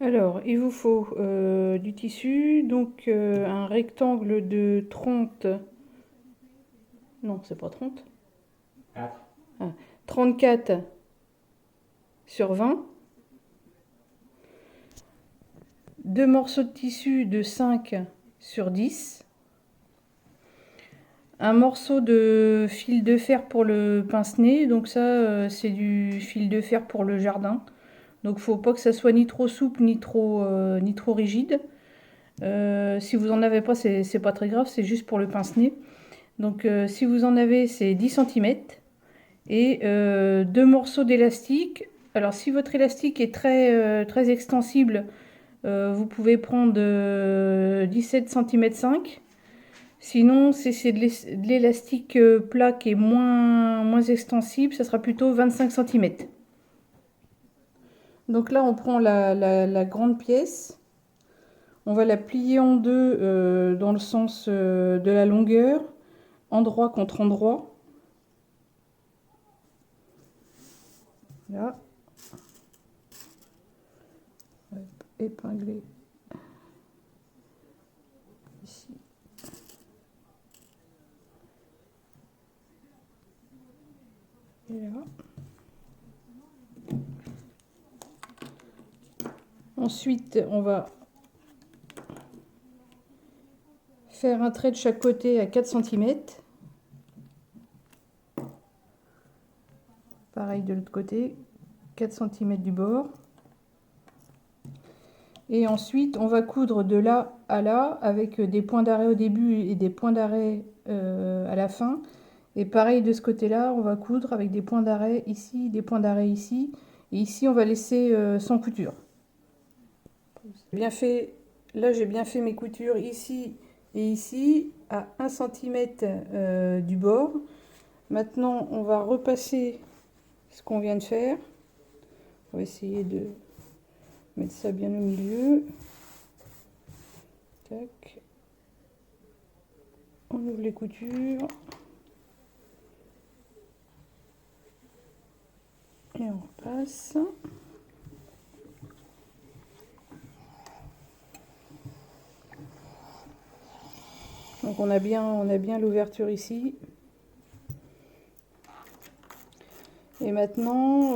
Alors, il vous faut du tissu, donc un rectangle de 30, non, c'est pas 30, 4. 34 sur 20, deux morceaux de tissu de 5 sur 10, un morceau de fil de fer pour le pince-nez, donc ça c'est du fil de fer pour le jardin, donc faut pas que ça soit ni trop souple ni trop rigide. Si vous en avez pas, c'est pas très grave, c'est juste pour le pince-nez. Donc si vous en avez, c'est 10 cm. Et deux morceaux d'élastique. Alors si votre élastique est très extensible, vous pouvez prendre 17 cm 5. Sinon, si c'est de l'élastique plat qui est moins extensible, ça sera plutôt 25 cm. Donc là, on prend la grande pièce. On va la plier en deux dans le sens de la longueur, endroit contre endroit. Là, on va épingler ici. Et là. Ensuite, on va faire un trait de chaque côté à 4 cm. Pareil de l'autre côté, 4 cm du bord. Et ensuite, on va coudre de là à là avec des points d'arrêt au début et des points d'arrêt à la fin. Et pareil de ce côté-là, on va coudre avec des points d'arrêt ici, des points d'arrêt ici. Et ici, on va laisser sans couture. Bien fait, là, j'ai bien fait mes coutures ici et ici à 1 cm du bord. Maintenant, on va repasser ce qu'on vient de faire. On va essayer de mettre ça bien au milieu. Tac. On ouvre les coutures. Et on repasse. Donc on a bien l'ouverture ici. Et maintenant,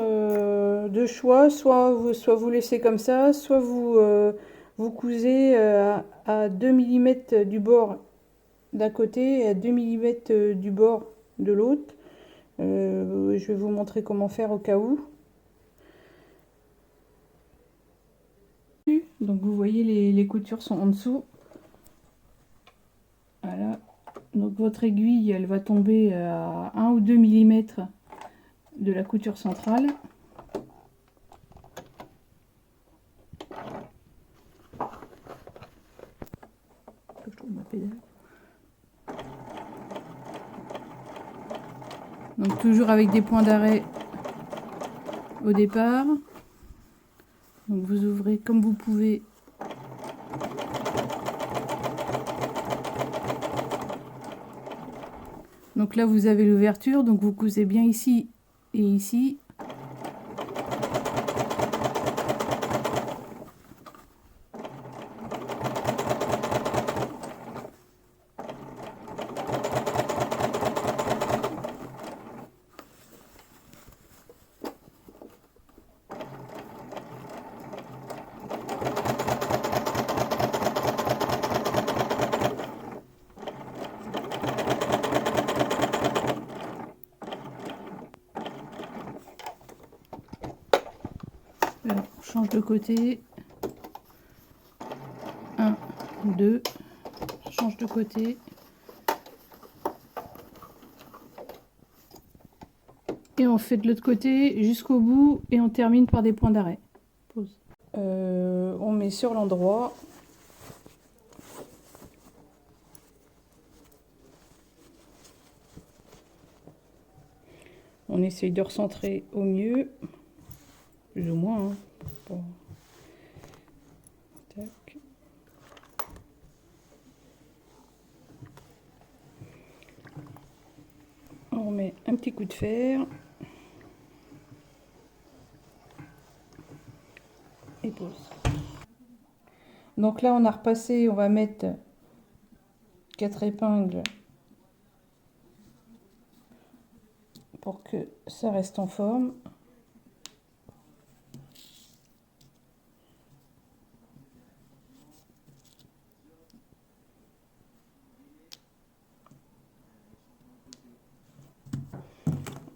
deux choix, soit vous laissez comme ça, soit vous cousez à 2 mm du bord d'un côté et à 2 mm du bord de l'autre. Je vais vous montrer comment faire au cas où. Donc vous voyez les coutures sont en dessous. Voilà. Donc votre aiguille elle va tomber à 1 ou 2 mm de la couture centrale. Je trouve ma pédale. Donc toujours avec des points d'arrêt au départ. Donc vous ouvrez comme vous pouvez. Donc là vous avez l'ouverture, donc vous cousez bien ici et ici. Alors, on change de côté. 1, 2, change de côté. Et on fait de l'autre côté jusqu'au bout et on termine par des points d'arrêt. Pause. On met sur l'endroit. On essaye de recentrer au mieux, plus ou moins. Hein. Bon. Tac. On remet un petit coup de fer. Et pause. Donc là, on a repassé, on va mettre 4 épingles pour que ça reste en forme.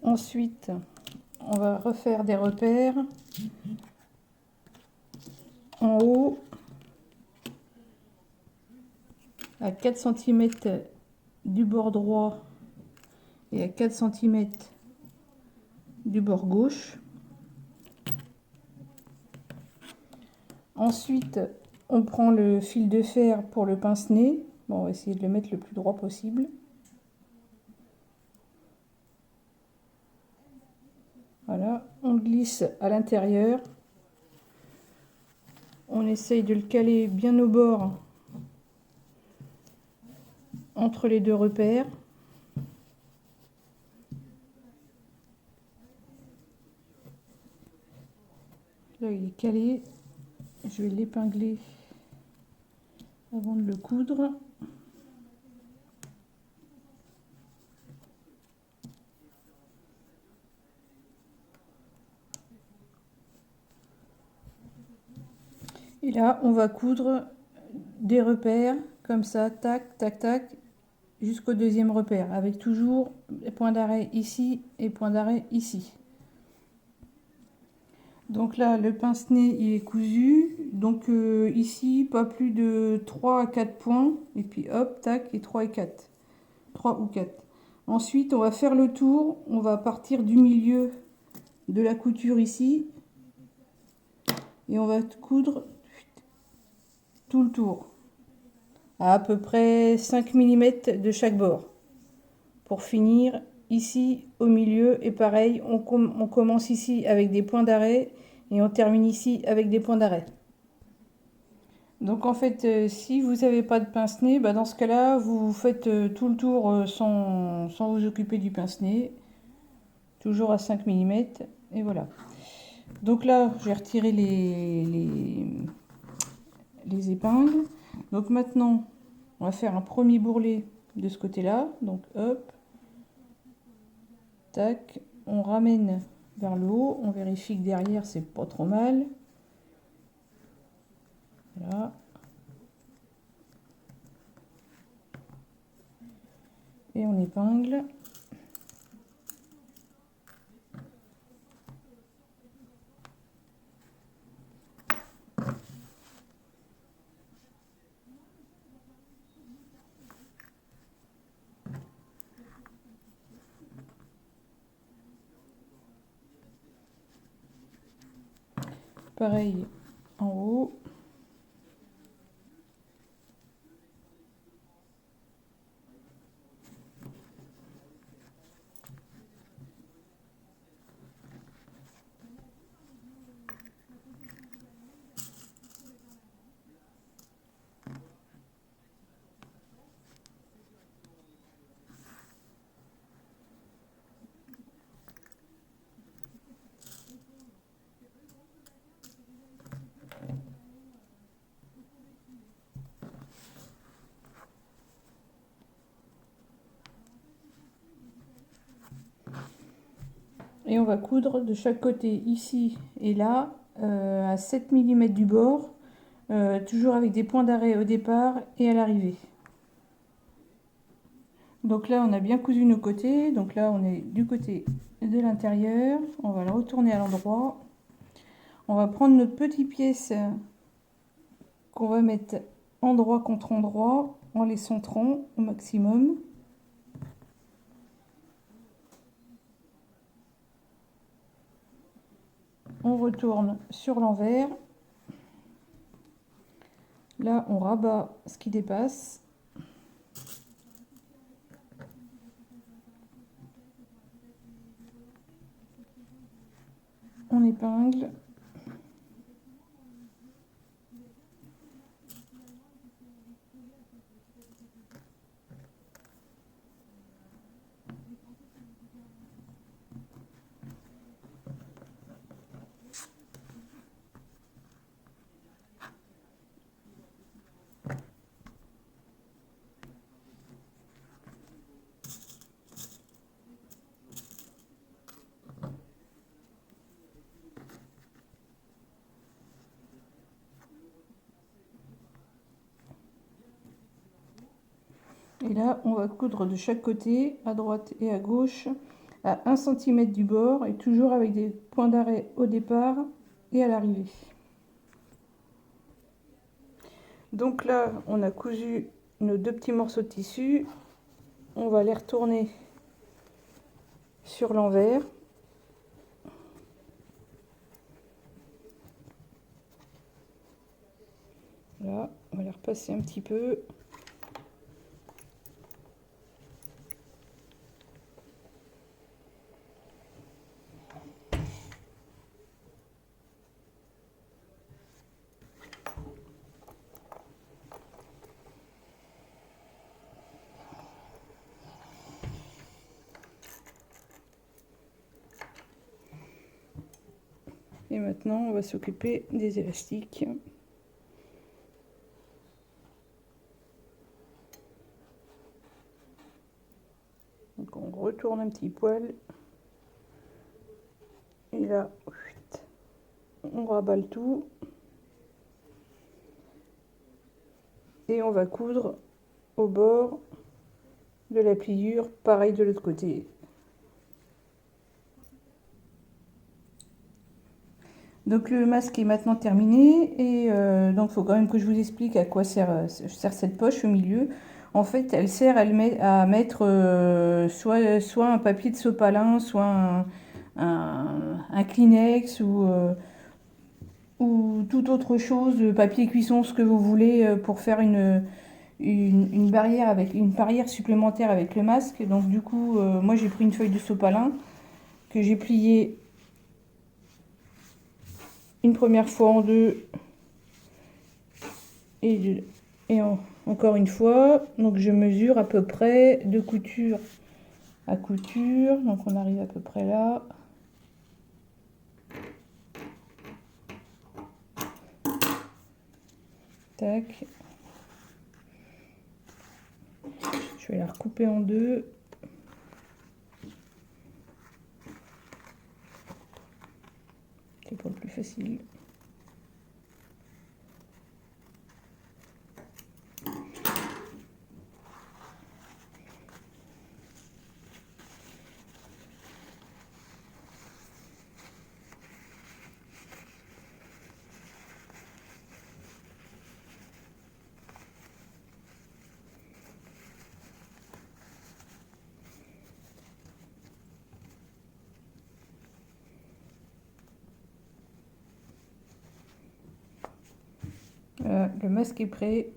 Ensuite, on va refaire des repères en haut à 4 cm du bord droit et à 4 cm du bord gauche. Ensuite, on prend le fil de fer pour le pince-nez. Bon, on va essayer de le mettre le plus droit possible. Voilà, on glisse à l'intérieur. On essaye de le caler bien au bord entre les deux repères. Là, il est calé. Je vais l'épingler avant de le coudre. Et là, on va coudre des repères comme ça, tac, tac, tac, jusqu'au deuxième repère, avec toujours point d'arrêt ici et point d'arrêt ici. Donc là, le pince-nez, il est cousu. Donc ici, pas plus de 3 à 4 points. Et puis hop, tac, et 3 et 4. 3 ou 4. Ensuite, on va faire le tour. On va partir du milieu de la couture ici. Et on va coudre tout le tour. À peu près 5 mm de chaque bord. Pour finir ici au milieu. Et pareil, on commence ici avec des points d'arrêt. Et on termine ici avec des points d'arrêt. Donc en fait, si vous n'avez pas de pince-nez, bah dans ce cas-là, vous faites tout le tour sans vous occuper du pince-nez. Toujours à 5 mm. Et voilà. Donc là, j'ai retiré les épingles. Donc maintenant, on va faire un premier bourrelet de ce côté-là. Donc hop, tac, on ramène vers le haut. On vérifie que derrière, c'est pas trop mal. Voilà. Et on épingle. Pareil en haut. Et on va coudre de chaque côté, ici et là, à 7 mm du bord, toujours avec des points d'arrêt au départ et à l'arrivée. Donc là, on a bien cousu nos côtés. Donc là, on est du côté de l'intérieur. On va le retourner à l'endroit. On va prendre notre petite pièce qu'on va mettre endroit contre endroit en les centrant au maximum. On retourne sur l'envers. Là, on rabat ce qui dépasse. On épingle. Et là, on va coudre de chaque côté, à droite et à gauche, à 1 cm du bord, et toujours avec des points d'arrêt au départ et à l'arrivée. Donc là, on a cousu nos 2 petits morceaux de tissu. On va les retourner sur l'envers. Là, on va les repasser un petit peu. Et maintenant, on va s'occuper des élastiques. Donc on retourne un petit poil. Et là, on rabat le tout. Et on va coudre au bord de la pliure, pareil de l'autre côté. Donc le masque est maintenant terminé et donc il faut quand même que je vous explique à quoi sert cette poche au milieu. En fait, elle sert à mettre soit un papier de sopalin, soit un Kleenex ou toute autre chose, papier cuisson, ce que vous voulez, pour faire une barrière une barrière supplémentaire avec le masque. Donc du coup, moi j'ai pris une feuille de sopalin que j'ai pliée une première fois en deux et encore une fois. Donc je mesure à peu près de couture à couture. Donc on arrive à peu près là. Tac. Je vais la recouper en deux. C'est pour le plus facile. Voilà, le masque est prêt.